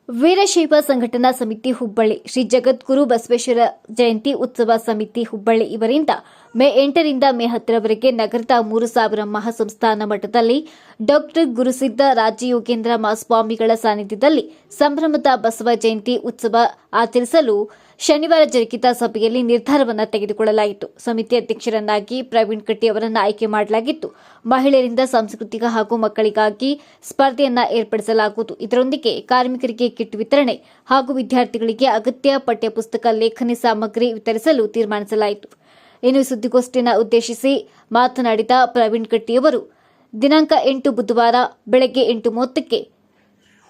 ವೀರಶೈವ ಸಂಘಟನಾ ಸಮಿತಿ ಹುಬ್ಬಳ್ಳಿ, ಶ್ರೀ ಜಗದ್ಗುರು ಬಸವೇಶ್ವರ ಜಯಂತಿ ಉತ್ಸವ ಸಮಿತಿ ಹುಬ್ಬಳ್ಳಿ ಇವರಿಂದ ಮೇ 8ರಿಂದ ಮೇ 10ರವರೆಗೆ ನಗರದ 3000 ಮಹಾಸಂಸ್ಥಾನ ಮಠದಲ್ಲಿ ಡಾ ಗುರುಸಿದ್ದ ರಾಜಯೋಗೇಂದ್ರ ಮಹಾಸ್ವಾಮಿಗಳ ಸಾನ್ನಿಧ್ಯದಲ್ಲಿ ಸಂಭ್ರಮದ ಬಸವ ಜಯಂತಿ ಉತ್ಸವ ಆಚರಿಸಲು ಶನಿವಾರ ಜರುಗಿದ ಸಭೆಯಲ್ಲಿ ನಿರ್ಧಾರವನ್ನು ತೆಗೆದುಕೊಳ್ಳಲಾಯಿತು. ಸಮಿತಿ ಅಧ್ಯಕ್ಷರನ್ನಾಗಿ ಪ್ರವೀಣ್ ಕಟ್ಟಿ ಅವರನ್ನು ಆಯ್ಕೆ ಮಾಡಲಾಗಿತ್ತು. ಮಹಿಳೆಯರಿಂದ ಸಾಂಸ್ಕೃತಿಕ ಹಾಗೂ ಮಕ್ಕಳಿಗಾಗಿ ಸ್ಪರ್ಧೆಯನ್ನು ಏರ್ಪಡಿಸಲಾಗುವುದು. ಇದರೊಂದಿಗೆ ಕಾರ್ಮಿಕರಿಗೆ ಕಿಟ್ ವಿತರಣೆ ಹಾಗೂ ವಿದ್ಯಾರ್ಥಿಗಳಿಗೆ ಅಗತ್ಯ ಪಠ್ಯಪುಸ್ತಕ, ಲೇಖನಿ ಸಾಮಗ್ರಿ ವಿತರಿಸಲು ತೀರ್ಮಾನಿಸಲಾಯಿತು. ಇನ್ನು ಸುದ್ದಿಗೋಷ್ಠಿಯನ್ನು ಉದ್ದೇಶಿಸಿ ಮಾತನಾಡಿದ ಪ್ರವೀಣ್ ಕಟ್ಟಿಯವರು, ದಿನಾಂಕ 8 ಬುಧವಾರ ಬೆಳಗ್ಗೆ 8:30ಕ್ಕೆ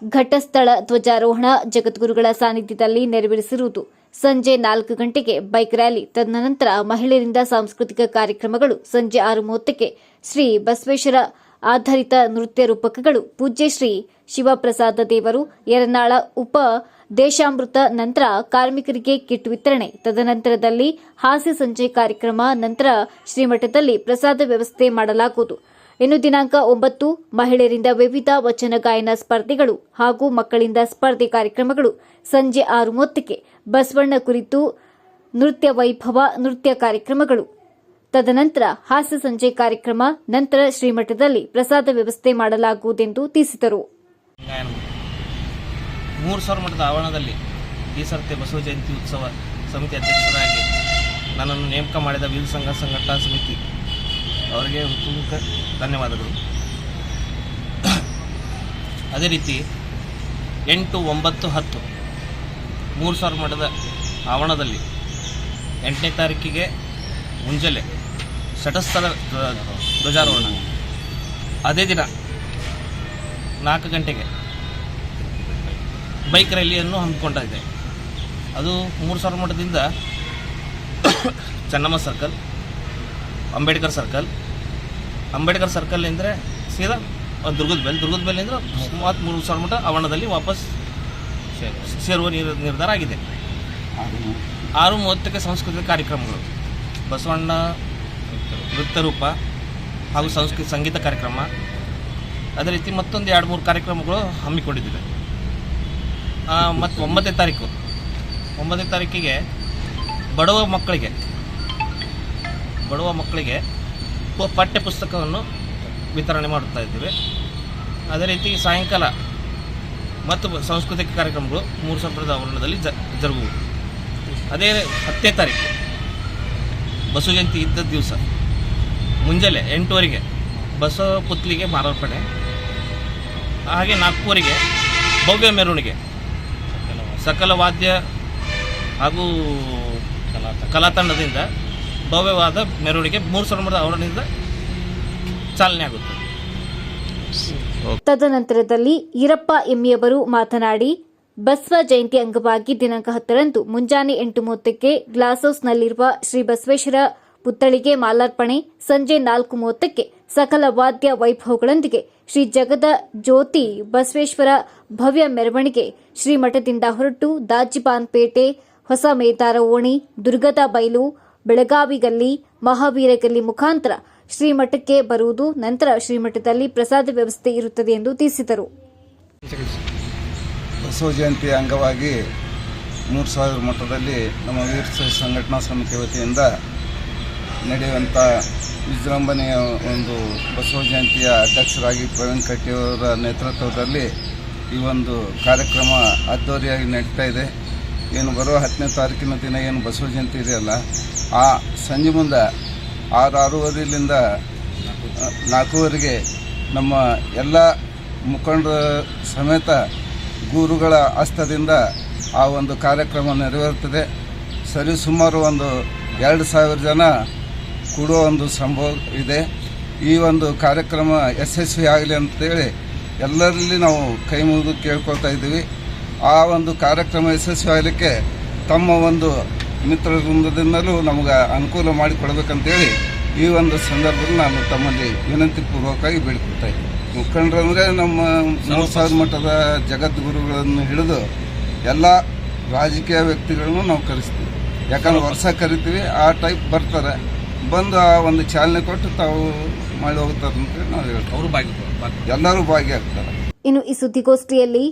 ಘಟಸ್ಥಳ ಧ್ವಜಾರೋಹಣ ಜಗದ್ಗುರುಗಳ ಸಾನ್ನಿಧ್ಯದಲ್ಲಿ ನೆರವೇರಿಸಿರುವುದು. ಸಂಜೆ 4 ಗಂಟೆಗೆ ಬೈಕ್ ರ್ಯಾಲಿ, ತದನಂತರ ಮಹಿಳೆಯರಿಂದ ಸಾಂಸ್ಕೃತಿಕ ಕಾರ್ಯಕ್ರಮಗಳು. ಸಂಜೆ 6:30ಕ್ಕೆ ಶ್ರೀ ಬಸವೇಶ್ವರ ಆಧಾರಿತ ನೃತ್ಯ ರೂಪಕಗಳು, ಪೂಜ್ಯ ಶ್ರೀ ಶಿವಪ್ರಸಾದ ದೇವರು ಯರನಾಳ ಉಪ ದೇಶಾಮೃತ, ನಂತರ ಕಾರ್ಮಿಕರಿಗೆ ಕಿಟ್ ವಿತರಣೆ, ತದನಂತರದಲ್ಲಿ ಹಾಸ್ಯ ಸಂಜೆ ಕಾರ್ಯಕ್ರಮ, ನಂತರ ಶ್ರೀಮಠದಲ್ಲಿ ಪ್ರಸಾದ ವ್ಯವಸ್ಥೆ ಮಾಡಲಾಗುವುದು. ಇನ್ನು ದಿನಾಂಕ 9 ಮಹಿಳೆಯರಿಂದ ವಿವಿಧ ವಚನ ಗಾಯನ ಸ್ಪರ್ಧೆಗಳು ಹಾಗೂ ಮಕ್ಕಳಿಂದ ಸ್ಪರ್ಧೆ ಕಾರ್ಯಕ್ರಮಗಳು. ಸಂಜೆ 6:30ಕ್ಕೆ ಬಸವಣ್ಣ ಕುರಿತು ನೃತ್ಯ ವೈಭವ, ನೃತ್ಯ ಕಾರ್ಯಕ್ರಮಗಳು, ತದನಂತರ ಹಾಸ್ಯ ಸಂಜೆ ಕಾರ್ಯಕ್ರಮ, ನಂತರ ಶ್ರೀಮಠದಲ್ಲಿ ಪ್ರಸಾದ ವ್ಯವಸ್ಥೆ ಮಾಡಲಾಗುವುದೆಂದು ತಿಳಿಸಿದರು. 3000 ಮಠದ ಆವರಣದಲ್ಲಿ ಈ ಸರ್ತಿ ಬಸವ ಜಯಂತಿ ಉತ್ಸವ ಸಮಿತಿ ಅಧ್ಯಕ್ಷರಾಗಿ ನನ್ನನ್ನು ನೇಮಕ ಮಾಡಿದ ವೀರ ಸಂಘ ಸಂಘಟನಾ ಸಮಿತಿ ಅವರಿಗೆ ತುಂಬ ಧನ್ಯವಾದಗಳು. ಅದೇ ರೀತಿ 8, 9, 10 3000 ಮಠದ ಆವರಣದಲ್ಲಿ 8ನೇ ತಾರೀಕಿಗೆ ಮುಂಜಾನೆ ಘಟಸ್ಥಳ ಧ್ವಜಾರೋಹಣ, ಅದೇ ದಿನ 4 ಗಂಟೆಗೆ ಬೈಕ್ ರ್ಯಾಲಿಯನ್ನು ಹಮ್ಮಿಕೊಂಡಿದೆ. ಅದು 3000 ಮಠದಿಂದ ಚೆನ್ನಮ್ಮ ಸರ್ಕಲ್, ಅಂಬೇಡ್ಕರ್ ಸರ್ಕಲ್ ಅಂದರೆ ಸೀದಾ ದುರ್ಗದ ಬೆಲೆ ಅಂದರೆ 3000 ಮಠ ಆವರಣದಲ್ಲಿ ವಾಪಸ್ ಸೇರುವ ನಿರ್ಧಾರ ಆಗಿದೆ. 6:30ಕ್ಕೆ ಸಾಂಸ್ಕೃತಿಕ ಕಾರ್ಯಕ್ರಮಗಳು, ಬಸವಣ್ಣ ನೃತ್ಯ ರೂಪ ಹಾಗೂ ಸಂಗೀತ ಕಾರ್ಯಕ್ರಮ, ಅದೇ ರೀತಿ ಮತ್ತೊಂದು 2-3 ಕಾರ್ಯಕ್ರಮಗಳು ಹಮ್ಮಿಕೊಂಡಿದ್ದೇವೆ. ಮತ್ತು 9ನೇ ತಾರೀಕಿಗೆ ಬಡವ ಮಕ್ಕಳಿಗೆ ಪಠ್ಯ ಪುಸ್ತಕವನ್ನು ವಿತರಣೆ ಮಾಡುತ್ತಾ ಇದ್ದೇವೆ. ಅದೇ ರೀತಿ ಸಾಯಂಕಾಲ ಮತ್ತು ಸಾಂಸ್ಕೃತಿಕ ಕಾರ್ಯಕ್ರಮಗಳು 3000 ಆವರಣದಲ್ಲಿ ಜರುಗುವುದು. ಅದೇ 10ನೇ ತಾರೀಕು ಬಸವ ಜಯಂತಿ ಇದ್ದ ದಿವಸ ಮುಂಜಾನೆ 8:00ಗೆ ಬಸವ ಪುತ್ಲಿಗೆ ಮಾಲಾರ್ಪಣೆ, ಹಾಗೆ 4:00ಗೆ ಭವ್ಯ ಮೆರವಣಿಗೆ, ಸಕಲ ವಾದ್ಯ ಹಾಗೂ ಕಲಾತಂಡದಿಂದ ಭವ್ಯವಾದ ಮೆರವಣಿಗೆ 3000 ಮಠದ ಆವರಣದಿಂದ ಚಾಲನೆ ಆಗುತ್ತೆ. ತದನಂತರದಲ್ಲಿ ಈರಪ್ಪ ಎಮ್ಮಿಯವರು ಮಾತನಾಡಿ, ಬಸವ ಜಯಂತಿ ಅಂಗವಾಗಿ ದಿನಾಂಕ 10ರಂದು ಮುಂಜಾನೆ 8:30ಕ್ಕೆ ಗ್ಲಾಸ್ ಹೌಸ್ನಲ್ಲಿರುವ ಶ್ರೀ ಬಸವೇಶ್ವರ ಪುತ್ಥಳಿಗೆ ಮಾಲಾರ್ಪಣೆ, ಸಂಜೆ 4:30ಕ್ಕೆ ಸಕಲ ವಾದ್ಯ ವೈಭವಗಳೊಂದಿಗೆ ಶ್ರೀ ಜಗದ ಜ್ಯೋತಿ ಬಸವೇಶ್ವರ ಭವ್ಯ ಮೆರವಣಿಗೆ ಶ್ರೀಮಠದಿಂದ ಹೊರಟು ದಾಜಿಪಾನ್ಪೇಟೆ, ಹೊಸ ಮೇದಾರ ಓಣಿ, ದುರ್ಗದ ಬೈಲು, ಬೆಳಗಾವಿ ಗಲ್ಲಿ, ಮಹಾವೀರ ಗಲ್ಲಿ ಮುಖಾಂತರ ಶ್ರೀಮಠಕ್ಕೆ ಬರುವುದು. ನಂತರ ಶ್ರೀಮಠದಲ್ಲಿ ಪ್ರಸಾದ ವ್ಯವಸ್ಥೆ ಇರುತ್ತದೆ ಎಂದು ತಿಳಿಸಿದರು. ಬಸವ ಜಯಂತಿ ಅಂಗವಾಗಿ 3000 ಮಠದಲ್ಲಿ ನಮ್ಮ ವೀರ ಸಂಘಟನಾ ಸಮಿತಿ ವತಿಯಿಂದ ನಡೆಯುವಂಥ ವಿಜೃಂಭಣೆಯ ಒಂದು ಬಸವ ಜಯಂತಿಯ ಅಧ್ಯಕ್ಷರಾಗಿ ಪ್ರವೀಣ್ ಕಟ್ಟಿಯವರ ನೇತೃತ್ವದಲ್ಲಿ ಈ ಒಂದು ಕಾರ್ಯಕ್ರಮ ಅದ್ದೂರಿಯಾಗಿ ನಡೀತಾ ಇದೆ. ಏನು ಬರುವ 10ನೇ ತಾರೀಕಿನ ದಿನ ಏನು ಬಸವ ಜಯಂತಿ ಇದೆಯಲ್ಲ, ಆ ಸಂಜೆ ಮುಂದೆ 6:30ರಿಂದ 4:00ವರೆಗೆ ನಮ್ಮ ಎಲ್ಲ ಮುಖಂಡರ ಸಮೇತ ಗುರುಗಳ ಹಸ್ತದಿಂದ ಆ ಒಂದು ಕಾರ್ಯಕ್ರಮ ನೆರವೇರುತ್ತದೆ. ಸರಿಸುಮಾರು ಒಂದು 2000 ಜನ ಕೂಡುವ ಒಂದು ಸಂಭವ ಇದೆ. ಈ ಒಂದು ಕಾರ್ಯಕ್ರಮ ಯಶಸ್ವಿ ಆಗಲಿ ಅಂತೇಳಿ ಎಲ್ಲರಲ್ಲಿ ನಾವು ಕೈ ಮುಗಿದು ಕೇಳ್ಕೊಳ್ತಾ ಇದ್ದೀವಿ. ಆ ಒಂದು ಕಾರ್ಯಕ್ರಮ ಯಶಸ್ವಿ ಆಗಲಿಕ್ಕೆ ತಮ್ಮ ಒಂದು ಮಿತ್ರ ವೃಂದದಿಂದಲೂ ನಮಗೆ ಅನುಕೂಲ ಮಾಡಿಕೊಡ್ಬೇಕಂತೇಳಿ ಈ ಒಂದು ಸಂದರ್ಭದಲ್ಲಿ ನಾನು ತಮ್ಮಲ್ಲಿ ವಿನಂತಿ ಪೂರ್ವಕವಾಗಿ ಬೇಡಿಕೊಳ್ತಾ ಇದ್ದೀನಿ. ಮುಖಂಡರಂದರೆ ನಮ್ಮ 3000 ಮಠದ ಜಗದ್ಗುರುಗಳನ್ನು ಹಿಡಿದು ಎಲ್ಲ ರಾಜಕೀಯ ವ್ಯಕ್ತಿಗಳನ್ನು ನಾವು ಕರೆಸ್ತೀವಿ. ಯಾಕಂದ್ರೆ ವರ್ಷ ಕರಿತೀವಿ, ಆ ಟೈಪ್ ಬರ್ತಾರೆ, ಬಂದು ಆ ಒಂದು ಚಾಲನೆ ಕೊಟ್ಟು ತಾವು ಮಾಡಿ ಹೋಗ್ತಾರೆ ಅಂತ ನಾವು ಹೇಳ್ತೀವಿ. ಎಲ್ಲರೂ ಭಾಗಿಯಾಗ್ತಾರೆ. ಇನ್ನು ಈ ಸುದ್ದಿಗೋಷ್ಠಿಯಲ್ಲಿ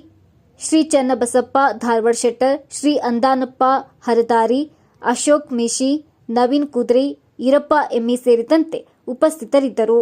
ಶ್ರೀ ಚನ್ನಬಸಪ್ಪ ಧಾರವಾಡ ಶೆಟ್ಟರ್, ಶ್ರೀ ಅಂದಾನಪ್ಪ ಹರದಾರಿ, ಅಶೋಕ್ ಮಿಶಿ, ನವೀನ್ ಕುದ್ರಿ, ಈರಪ್ಪ ಎಮ್ಮಿ ಸೇರಿದಂತೆ ಉಪಸ್ಥಿತರಿದ್ದರು.